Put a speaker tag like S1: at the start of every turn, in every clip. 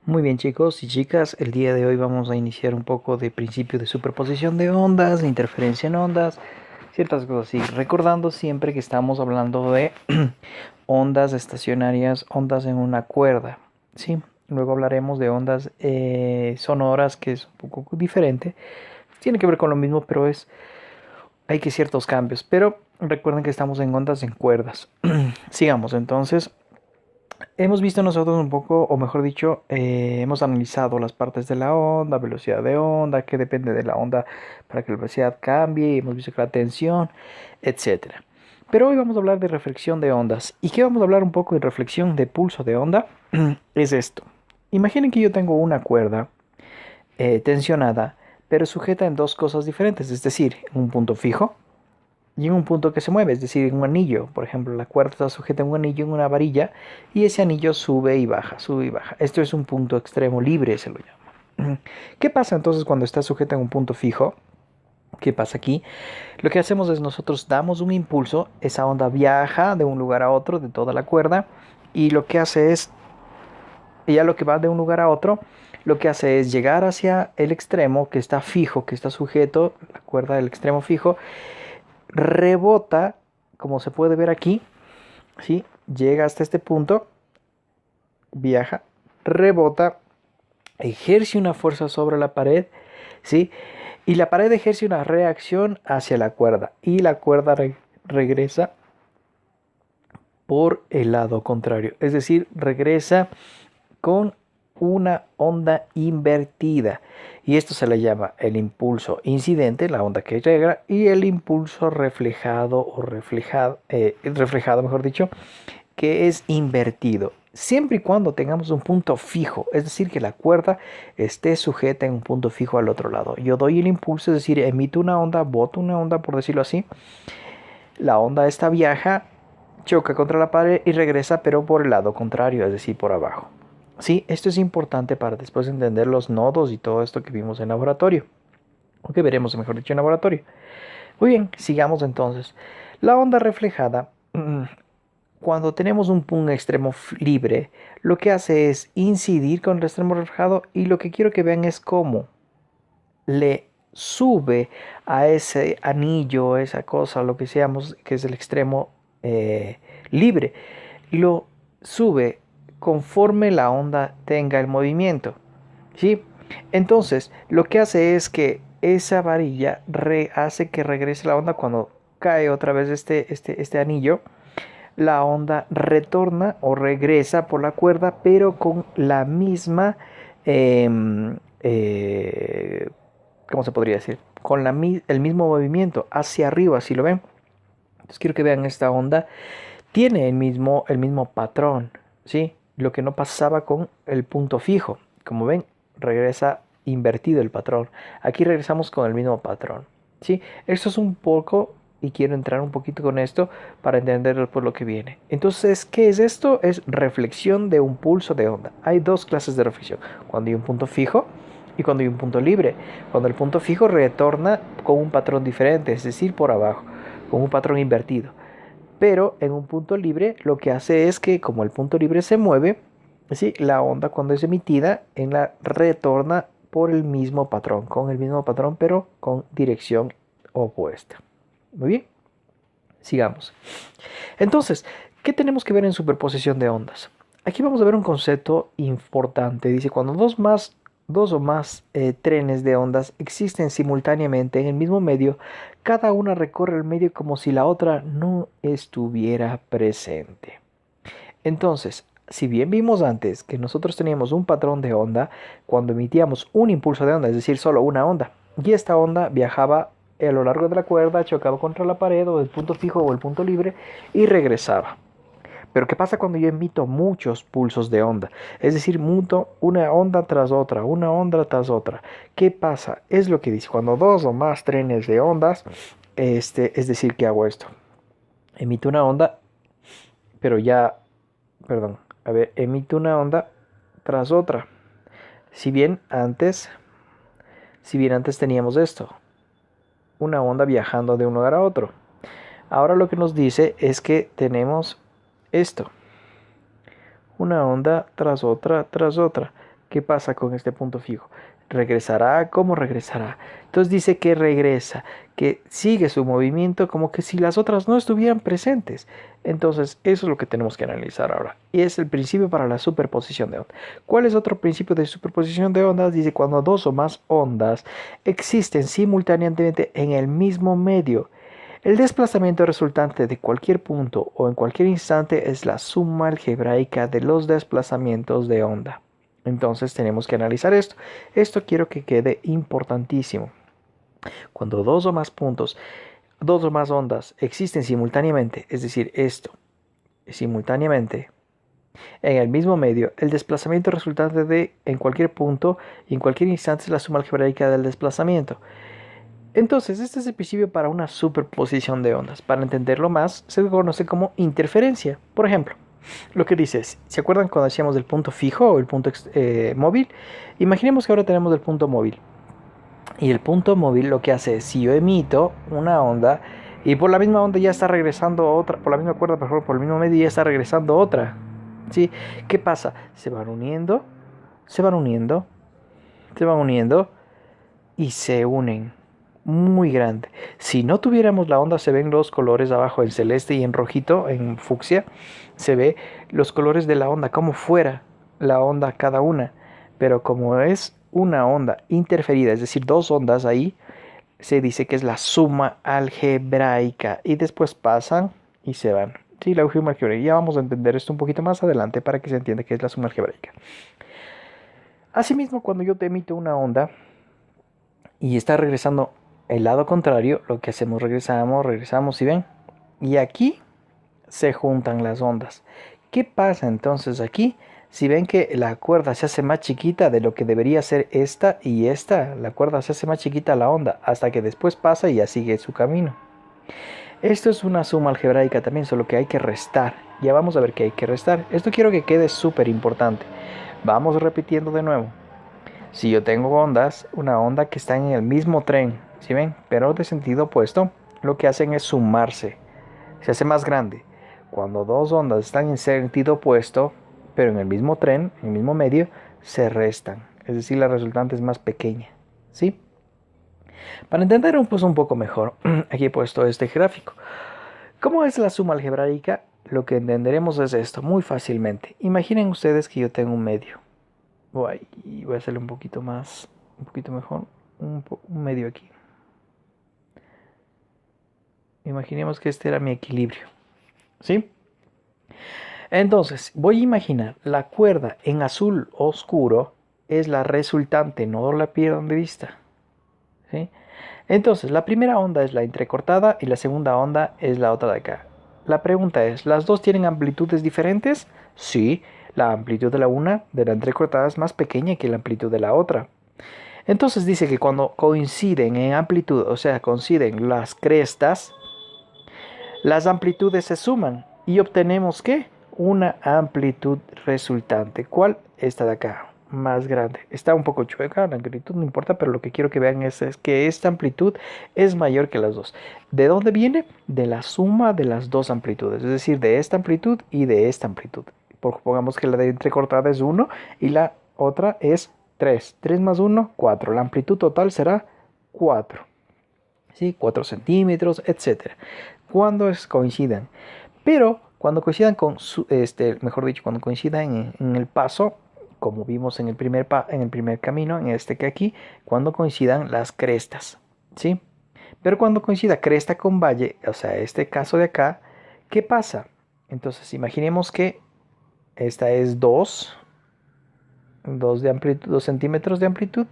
S1: Muy bien, chicos y chicas, el día de hoy vamos a iniciar un poco de principio de superposición de ondas, de interferencia en ondas, ciertas cosas así, recordando siempre que estamos hablando de ondas estacionarias, ondas en una cuerda, ¿sí? Luego hablaremos de ondas sonoras, que es un poco diferente, tiene que ver con lo mismo, pero hay que ciertos cambios, pero recuerden que estamos en ondas en cuerdas. Sigamos entonces. Hemos visto nosotros un poco, o mejor dicho, hemos analizado las partes de la onda, velocidad de onda, que depende de la onda para que la velocidad cambie, hemos visto que la tensión, etcétera. Pero hoy vamos a hablar de reflexión de ondas. ¿Y qué vamos a hablar un poco de reflexión de pulso de onda? Es esto. Imaginen que yo tengo una cuerda tensionada, pero sujeta en dos cosas diferentes, es decir, en un punto fijo y en un punto que se mueve, es decir, en un anillo. Por ejemplo, la cuerda está sujeta en un anillo, en una varilla, y ese anillo sube y baja, sube y baja. Esto es un punto extremo libre, se lo llama. ¿Qué pasa entonces cuando está sujeta en un punto fijo? ¿Qué pasa aquí? Lo que hacemos es nosotros damos un impulso, esa onda viaja de un lugar a otro, de toda la cuerda, y lo que hace es, ella lo que va de un lugar a otro, lo que hace es llegar hacia el extremo que está fijo, que está sujeto, la cuerda del extremo fijo, rebota, como se puede ver aquí, ¿sí? Llega hasta este punto, viaja, rebota, ejerce una fuerza sobre la pared, ¿sí? Y la pared ejerce una reacción hacia la cuerda y la cuerda regresa por el lado contrario, es decir, regresa con una onda invertida y esto se le llama el impulso incidente, la onda que llega, y el impulso reflejado o reflejado, mejor dicho, que es invertido. Siempre y cuando tengamos un punto fijo, es decir, que la cuerda esté sujeta en un punto fijo al otro lado. Yo doy el impulso, es decir, emito una onda, boto una onda, por decirlo así. La onda esta viaja, choca contra la pared y regresa, pero por el lado contrario, es decir, por abajo. Sí, esto es importante para después entender los nodos y todo esto que vimos en laboratorio, o que veremos, mejor dicho, en laboratorio. Muy bien, sigamos entonces. La onda reflejada, cuando tenemos un extremo libre, lo que hace es incidir con el extremo reflejado y lo que quiero que vean es cómo le sube a ese anillo, esa cosa, lo que seamos, que es el extremo libre, lo sube conforme la onda tenga el movimiento, ¿sí? Entonces, lo que hace es que esa varilla hace que regrese la onda cuando cae otra vez este anillo. La onda retorna o regresa por la cuerda, pero con la misma, eh, eh, ¿cómo se podría decir? Con el mismo movimiento hacia arriba, si lo ven. Entonces quiero que vean esta onda. Tiene el mismo patrón, ¿sí? Lo que no pasaba con el punto fijo. Como ven, regresa invertido el patrón. Aquí regresamos con el mismo patrón, ¿sí? Esto es un poco, y quiero entrar un poquito con esto para entender por lo que viene. Entonces, ¿qué es esto? Es reflexión de un pulso de onda. Hay dos clases de reflexión. Cuando hay un punto fijo y cuando hay un punto libre. Cuando el punto fijo retorna con un patrón diferente, es decir, por abajo, con un patrón invertido. Pero en un punto libre lo que hace es que como el punto libre se mueve, ¿sí? La onda cuando es emitida en la retorna por el mismo patrón, con el mismo patrón pero con dirección opuesta. Muy bien, sigamos. Entonces, ¿qué tenemos que ver en superposición de ondas? Aquí vamos a ver un concepto importante. Dice, cuando dos o más trenes de ondas existen simultáneamente en el mismo medio, cada una recorre el medio como si la otra no estuviera presente. Entonces, si bien vimos antes que nosotros teníamos un patrón de onda cuando emitíamos un impulso de onda, es decir, solo una onda, y esta onda viajaba a lo largo de la cuerda, chocaba contra la pared o el punto fijo o el punto libre y regresaba. Pero ¿qué pasa cuando yo emito muchos pulsos de onda? Es decir, muto una onda tras otra, una onda tras otra. ¿Qué pasa? Es lo que dice, cuando dos o más trenes de ondas, es decir, que hago esto. Emito una onda, pero ya, perdón, a ver, emito una onda tras otra. Si bien antes, si bien antes teníamos esto, una onda viajando de un lugar a otro. Ahora lo que nos dice es que tenemos esto, una onda tras otra tras otra. ¿Qué pasa con este punto fijo? ¿Regresará? ¿Cómo regresará? Entonces dice que regresa, que sigue su movimiento como que si las otras no estuvieran presentes. Entonces eso es lo que tenemos que analizar ahora. Y es el principio para la superposición de ondas. ¿Cuál es otro principio de superposición de ondas? Dice cuando dos o más ondas existen simultáneamente en el mismo medio. El desplazamiento resultante de cualquier punto o en cualquier instante es la suma algebraica de los desplazamientos de onda. Entonces tenemos que analizar esto. Esto quiero que quede importantísimo. Cuando dos o más puntos, dos o más ondas existen simultáneamente, es decir, esto simultáneamente en el mismo medio, el desplazamiento resultante de en cualquier punto y en cualquier instante es la suma algebraica del desplazamiento. Entonces, este es el principio para una superposición de ondas. Para entenderlo más, se conoce como interferencia. Por ejemplo, lo que dice es, ¿se acuerdan cuando decíamos del punto fijo o el punto móvil? Imaginemos que ahora tenemos el punto móvil. Y el punto móvil lo que hace es, si yo emito una onda y por la misma onda ya está regresando otra, por la misma cuerda, por el mismo medio ya está regresando otra. ¿Sí? ¿Qué pasa? Se van uniendo, se van uniendo, se van uniendo y se unen. Muy grande. Si no tuviéramos la onda, se ven los colores abajo en celeste y en rojito, en fucsia, se ve los colores de la onda, como fuera la onda cada una. Pero como es una onda interferida, es decir, dos ondas ahí, se dice que es la suma algebraica y después pasan y se van. Sí, la suma algebraica. Ya vamos a entender esto un poquito más adelante para que se entienda qué es la suma algebraica. Asimismo, cuando yo te emito una onda y está regresando el lado contrario, lo que hacemos, regresamos, ¿sí ven? Y aquí se juntan las ondas. ¿Qué pasa entonces aquí? Si ven que la cuerda se hace más chiquita de lo que debería ser esta y esta, la cuerda se hace más chiquita la onda, hasta que después pasa y ya sigue su camino. Esto es una suma algebraica también, solo que hay que restar. Ya vamos a ver que hay que restar. Esto quiero que quede súper importante. Vamos repitiendo de nuevo. Si yo tengo ondas, una onda que está en el mismo tren, ¿sí ven? Pero de sentido opuesto, lo que hacen es sumarse. Se hace más grande. Cuando dos ondas están en sentido opuesto, pero en el mismo tren, en el mismo medio, se restan. Es decir, la resultante es más pequeña. ¿Sí? Para entender un poco mejor, aquí he puesto este gráfico. ¿Cómo es la suma algebraica? Lo que entenderemos es esto muy fácilmente. Imaginen ustedes que yo tengo un medio. Voy a hacerle un poquito mejor, un medio aquí. Imaginemos que este era mi equilibrio, ¿sí? Entonces, voy a imaginar la cuerda en azul oscuro es la resultante, no la pierdan de vista, ¿sí? Entonces, la primera onda es la entrecortada y la segunda onda es la otra de acá. La pregunta es, ¿las dos tienen amplitudes diferentes? Sí. La amplitud de la una, de la entrecortada, es más pequeña que la amplitud de la otra. Entonces dice que cuando coinciden en amplitud, o sea, coinciden las crestas, las amplitudes se suman y obtenemos ¿qué? Una amplitud resultante. ¿Cuál? Esta de acá, más grande. Está un poco chueca, la amplitud no importa, pero lo que quiero que vean es que esta amplitud es mayor que las dos. ¿De dónde viene? De la suma de las dos amplitudes, es decir, de esta amplitud y de esta amplitud. Pongamos que la de entrecortada es 1 y la otra es 3. 3 más 1, 4. La amplitud total será 4. ¿Sí? 4 centímetros, etc. Cuando coincidan. Pero cuando coincidan con, mejor dicho, cuando coincidan en el paso, como vimos en el primer camino, en este que aquí, cuando coincidan las crestas. ¿Sí? Pero cuando coincida cresta con valle, o sea, este caso de acá, ¿qué pasa? Entonces imaginemos que esta es 2 de amplitud, 2 centímetros de amplitud.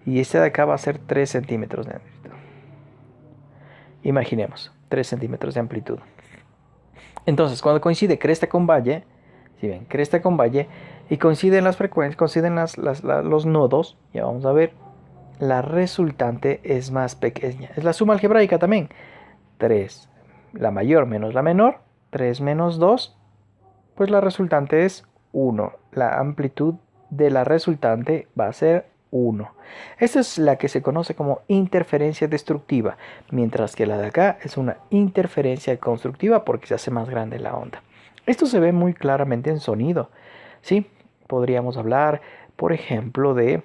S1: Y esta de acá va a ser 3 centímetros de amplitud. Imaginemos, 3 centímetros de amplitud. Entonces, cuando coincide cresta con valle, si ven, cresta con valle, y coinciden las frecuencias, coinciden los nodos, ya vamos a ver, la resultante es más pequeña. Es la suma algebraica también. 3, la mayor menos la menor, 3 menos 2, pues la resultante es 1. La amplitud de la resultante va a ser 1. Esta es la que se conoce como interferencia destructiva, mientras que la de acá es una interferencia constructiva porque se hace más grande la onda. Esto se ve muy claramente en sonido, ¿sí? podríamos hablar, por ejemplo, de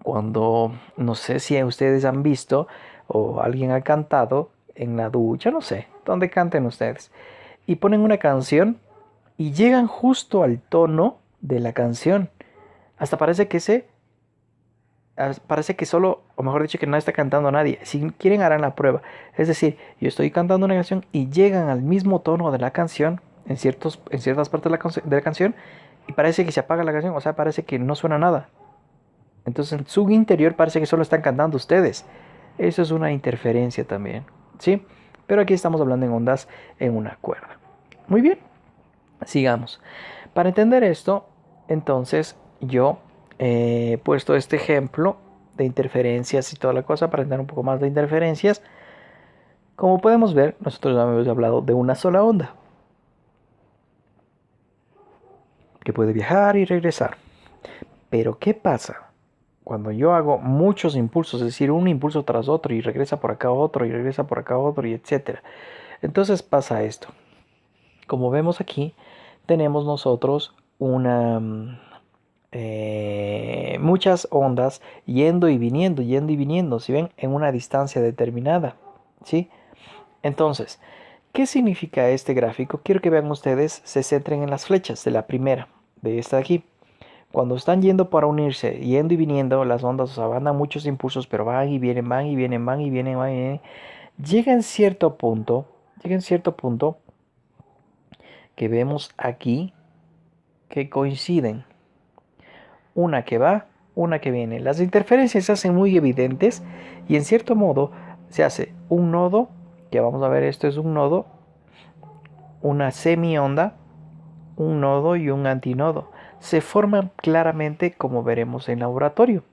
S1: cuando, no sé si ustedes han visto o alguien ha cantado en la ducha, no sé, donde canten ustedes, y ponen una canción y llegan justo al tono de la canción. Hasta parece que solo, o mejor dicho, que no está cantando nadie. Si quieren harán la prueba. Es decir, yo estoy cantando una canción y llegan al mismo tono de la canción en ciertas partes de la canción y parece que se apaga la canción, o sea, parece que no suena nada. Entonces en su interior parece que solo están cantando ustedes. Eso es una interferencia también, ¿sí? Pero aquí estamos hablando en ondas en una cuerda. Muy bien, sigamos. Para entender esto, entonces yo he puesto este ejemplo de interferencias y toda la cosa para entender un poco más de interferencias. Como podemos ver, nosotros ya hemos hablado de una sola onda que puede viajar y regresar. Pero ¿qué pasa cuando yo hago muchos impulsos? Es decir, un impulso tras otro y regresa por acá otro y regresa por acá otro y etcétera. Entonces pasa esto. Como vemos aquí, tenemos nosotros muchas ondas yendo y viniendo, si ven, en una distancia determinada, ¿sí? Entonces, ¿qué significa este gráfico? Quiero que vean ustedes, se centren en las flechas de la primera, de esta de aquí. Cuando están yendo para unirse, yendo y viniendo, las ondas, o sea, van a muchos impulsos, pero van y vienen, van y vienen, van y vienen, van y vienen. Llega en cierto punto que vemos aquí que coinciden. Una que va, una que viene. Las interferencias se hacen muy evidentes y en cierto modo se hace un nodo, que vamos a ver, esto es un nodo, una semionda, un nodo y un antinodo. Se forman claramente como veremos en laboratorio.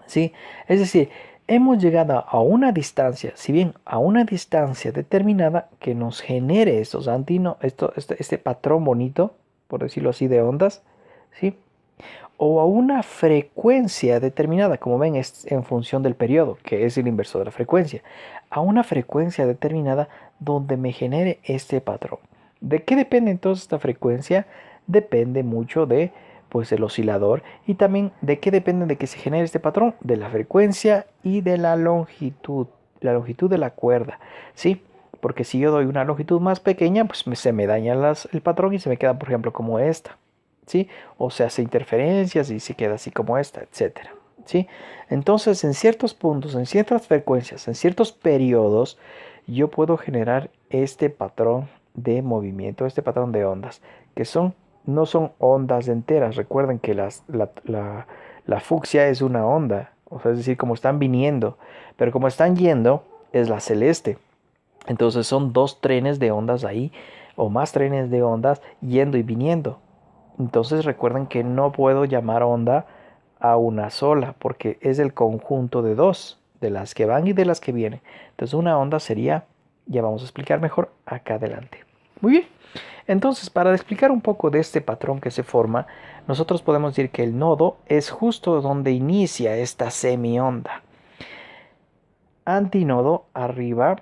S1: ¿Sí? Es decir, hemos llegado a una distancia, si bien a una distancia determinada que nos genere estos este patrón bonito, por decirlo así, de ondas, ¿sí? O a una frecuencia determinada, como ven, es en función del periodo, que es el inverso de la frecuencia, a una frecuencia determinada donde me genere este patrón. ¿De qué depende entonces esta frecuencia? Depende mucho de pues el oscilador y también de qué depende de que se genere este patrón, de la frecuencia y de la longitud de la cuerda, ¿sí? Porque si yo doy una longitud más pequeña, pues se me daña el patrón y se me queda, por ejemplo, como esta. ¿Sí? O se hace interferencias y se queda así como esta, etcétera, ¿sí? Entonces, en ciertos puntos, en ciertas frecuencias, en ciertos periodos, yo puedo generar este patrón de movimiento, este patrón de ondas, que no son ondas enteras. Recuerden que la fucsia es una onda, o sea, es decir, como están viniendo, pero como están yendo, es la celeste. Entonces son dos trenes de ondas ahí, o más trenes de ondas yendo y viniendo. Entonces recuerden que no puedo llamar onda a una sola, porque es el conjunto de dos, de las que van y de las que vienen. Entonces una onda sería, ya vamos a explicar mejor acá adelante. Muy bien, entonces para explicar un poco de este patrón que se forma, nosotros podemos decir que el nodo es justo donde inicia esta semionda. Antinodo arriba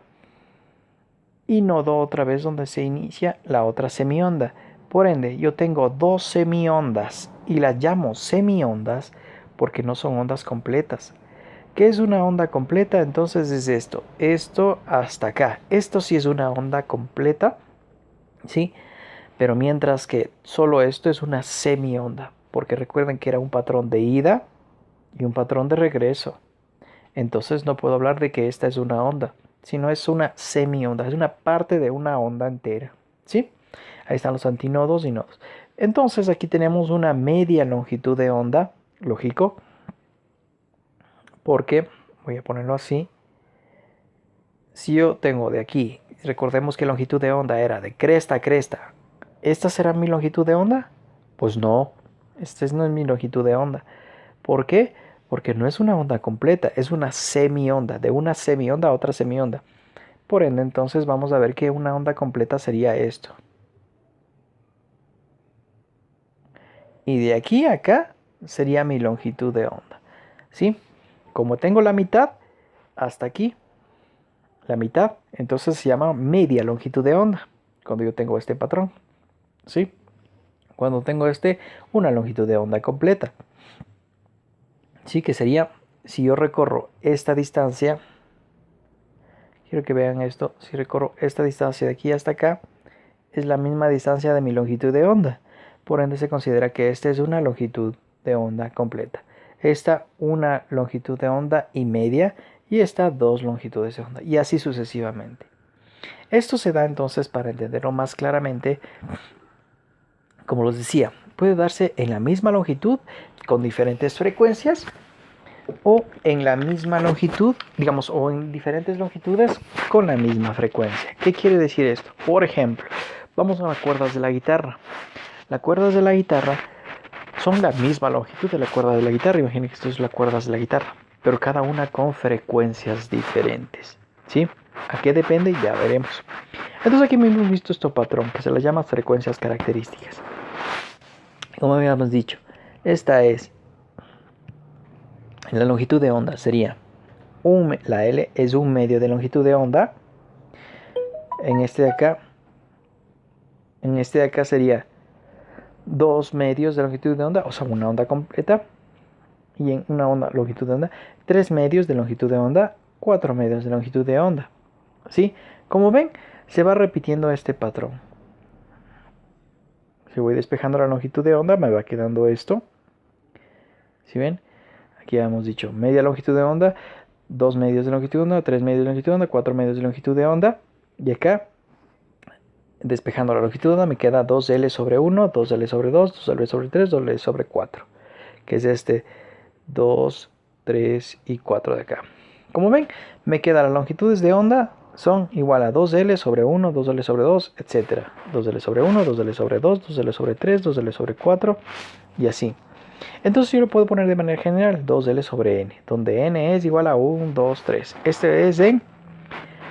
S1: y nodo otra vez donde se inicia la otra semionda. Por ende, yo tengo dos semiondas y las llamo semiondas porque no son ondas completas. ¿Qué es una onda completa? Entonces es esto hasta acá. Esto sí es una onda completa, ¿sí? Pero mientras que solo esto es una semionda, porque recuerden que era un patrón de ida y un patrón de regreso. Entonces no puedo hablar de que esta es una onda, sino es una semionda, es una parte de una onda entera, ¿sí? Ahí están los antinodos y nodos. Entonces aquí tenemos una media longitud de onda, lógico, porque, voy a ponerlo así, si yo tengo de aquí, recordemos que longitud de onda era de cresta a cresta, ¿esta será mi longitud de onda? Pues no, esta no es mi longitud de onda. ¿Por qué? Porque no es una onda completa, es una semionda, de una semionda a otra semionda. Por ende, entonces vamos a ver que una onda completa sería esto. Y de aquí a acá sería mi longitud de onda. ¿Sí? Como tengo la mitad, hasta aquí, la mitad, entonces se llama media longitud de onda, cuando yo tengo este patrón. ¿Sí? Cuando tengo una longitud de onda completa. Sí, que sería, si yo recorro esta distancia, quiero que vean esto, si recorro esta distancia de aquí hasta acá, es la misma distancia de mi longitud de onda. Por ende se considera que esta es una longitud de onda completa. Esta una longitud de onda y media y esta dos longitudes de onda. Y así sucesivamente. Esto se da entonces para entenderlo más claramente. Como les decía, puede darse en la misma longitud con diferentes frecuencias o en la misma longitud, digamos, o en diferentes longitudes con la misma frecuencia. ¿Qué quiere decir esto? Por ejemplo, vamos a las cuerdas de la guitarra. Las cuerdas de la guitarra son la misma longitud de la cuerda de la guitarra. Imaginen que esto es las cuerdas de la guitarra, pero cada una con frecuencias diferentes. ¿Sí? ¿A qué depende? Ya veremos. Entonces aquí hemos visto este patrón que se le llama frecuencias características. Como habíamos dicho, esta es la longitud de onda, sería la L es un medio de longitud de onda. En este de acá sería 2 medios de longitud de onda, o sea, una onda completa. Y en una longitud de onda, 3 medios de longitud de onda, 4 medios de longitud de onda. ¿Sí? Como ven, se va repitiendo este patrón. Si voy despejando la longitud de onda, me va quedando esto. ¿Sí ven? Aquí hemos dicho media longitud de onda, 2 medios de longitud de onda, 3 medios de longitud de onda, 4 medios de longitud de onda. Y acá, despejando la longitud de onda, me queda 2L sobre 1, 2L sobre 2, 2L sobre 3, 2L sobre 4. Que es este 2, 3 y 4 de acá. Como ven, me quedan las longitudes de onda son igual a 2L sobre 1, 2L sobre 2, etc. 2L sobre 1, 2L sobre 2, 2L sobre 3, 2L sobre 4 y así. Entonces yo lo puedo poner de manera general 2L sobre N, donde N es igual a 1, 2, 3. Este es en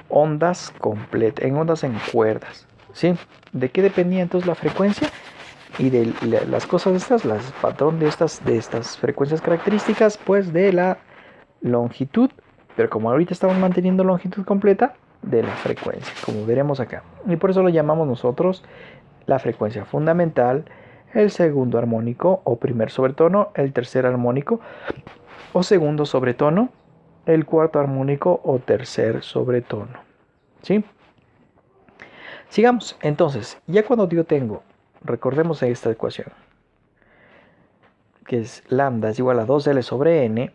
S1: ondas completas, en ondas en cuerdas. ¿Sí? ¿De qué dependía entonces la frecuencia? Y de las cosas estas, el patrón de estas frecuencias características, pues de la longitud, pero como ahorita estamos manteniendo longitud completa, de la frecuencia, como veremos acá. Y por eso lo llamamos nosotros la frecuencia fundamental, el segundo armónico o primer sobretono, el tercer armónico o segundo sobretono, el cuarto armónico o tercer sobretono. ¿Sí? Sigamos. Entonces, ya cuando yo tengo, recordemos esta ecuación, que es lambda es igual a 2L sobre N,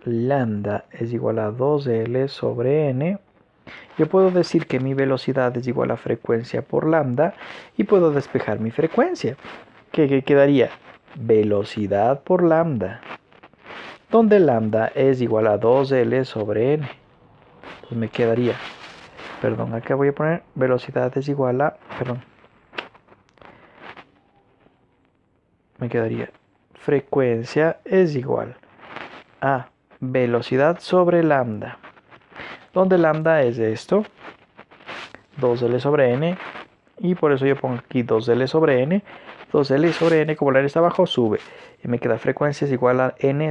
S1: lambda es igual a 2L sobre N, yo puedo decir que mi velocidad es igual a frecuencia por lambda y puedo despejar mi frecuencia. ¿Qué quedaría? Velocidad por lambda, donde lambda es igual a 2L sobre N. Pues me quedaría, perdón, acá voy a poner velocidad es igual a, me quedaría frecuencia es igual a velocidad sobre lambda, donde lambda es esto, 2L sobre N, y por eso yo pongo aquí 2L sobre N, 2L sobre N, como la N está abajo, sube, y me queda frecuencia es igual a N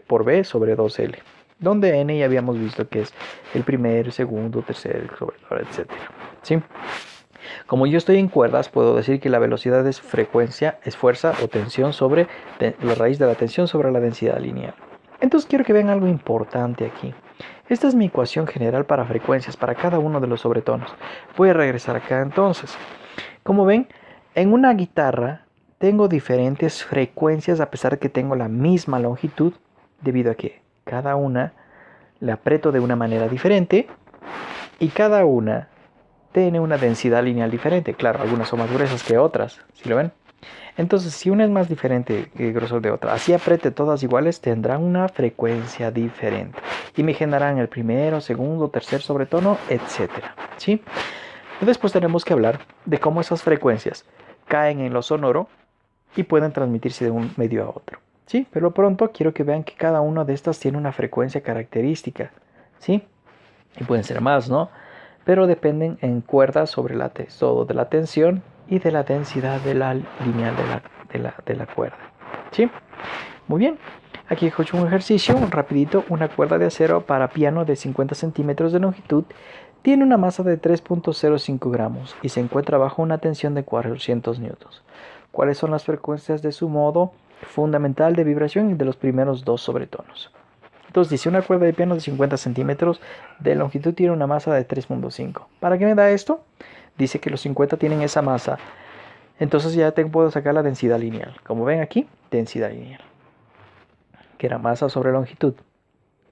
S1: por B sobre 2L, donde N ya habíamos visto que es el primer, segundo, tercer, etc. ¿Sí? Como yo estoy en cuerdas, puedo decir que la velocidad es frecuencia, es fuerza o tensión sobre la raíz de la tensión sobre la densidad lineal. Entonces quiero que vean algo importante aquí. Esta es mi ecuación general para frecuencias, para cada uno de los sobretonos. Voy a regresar acá entonces. Como ven, en una guitarra tengo diferentes frecuencias a pesar de que tengo la misma longitud, debido a que cada una la aprieto de una manera diferente y cada una tiene una densidad lineal diferente. Claro, algunas son más gruesas que otras, ¿sí lo ven? Entonces, si una es más diferente que el grosor de otra, así apriete todas iguales, tendrán una frecuencia diferente. Y me generarán el primero, segundo, tercer sobretono, etc. ¿Sí? Después tenemos que hablar de cómo esas frecuencias caen en lo sonoro y pueden transmitirse de un medio a otro. ¿Sí? Pero pronto quiero que vean que cada una de estas tiene una frecuencia característica. ¿Sí? Y pueden ser más, ¿no? Pero dependen en cuerdas sobre todo de la tensión y de la densidad de la lineal de la cuerda. ¿Sí? Muy bien. Aquí he hecho un ejercicio, rapidito. Una cuerda de acero para piano de 50 centímetros de longitud tiene una masa de 3.05 gramos y se encuentra bajo una tensión de 400 newtons. cuáles son las frecuencias de su modo fundamental de vibración y de los primeros dos sobretonos. Entonces dice, una cuerda de piano de 50 centímetros de longitud tiene una masa de 3.5. ¿Para qué me da esto? Dice que los 50 tienen esa masa. Entonces ya puedo sacar la densidad lineal. Como ven aquí, densidad lineal. Que era masa sobre longitud.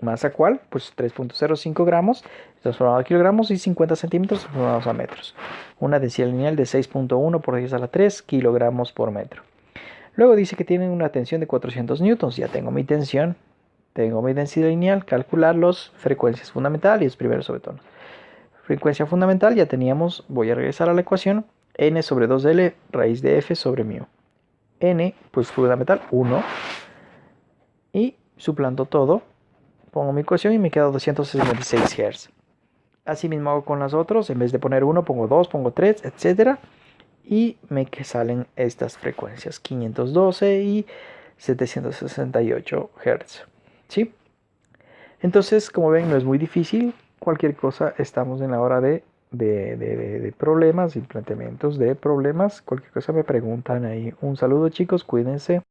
S1: ¿Masa cuál? Pues 3.05 gramos transformado a kilogramos y 50 centímetros transformados a metros. Una densidad lineal de 6.1 por 10 a la 3 kilogramos por metro. Luego dice que tienen una tensión de 400 newtons. Ya tengo mi tensión, tengo mi densidad lineal. Calcular las frecuencias fundamentales y los primeros sobretonos. Frecuencia fundamental ya teníamos, voy a regresar a la ecuación. N sobre 2L raíz de F sobre mu. N, pues fundamental, 1. Y suplanto todo. Pongo mi ecuación y me queda 266 Hz. Así mismo hago con las otras. En vez de poner 1, pongo 2, pongo 3, etc. Y me salen estas frecuencias. 512 y 768 Hz. ¿Sí? Entonces, como ven, no es muy difícil. Cualquier cosa, estamos en la hora de problemas y planteamientos de problemas. Cualquier cosa me preguntan ahí. Un saludo, chicos. Cuídense.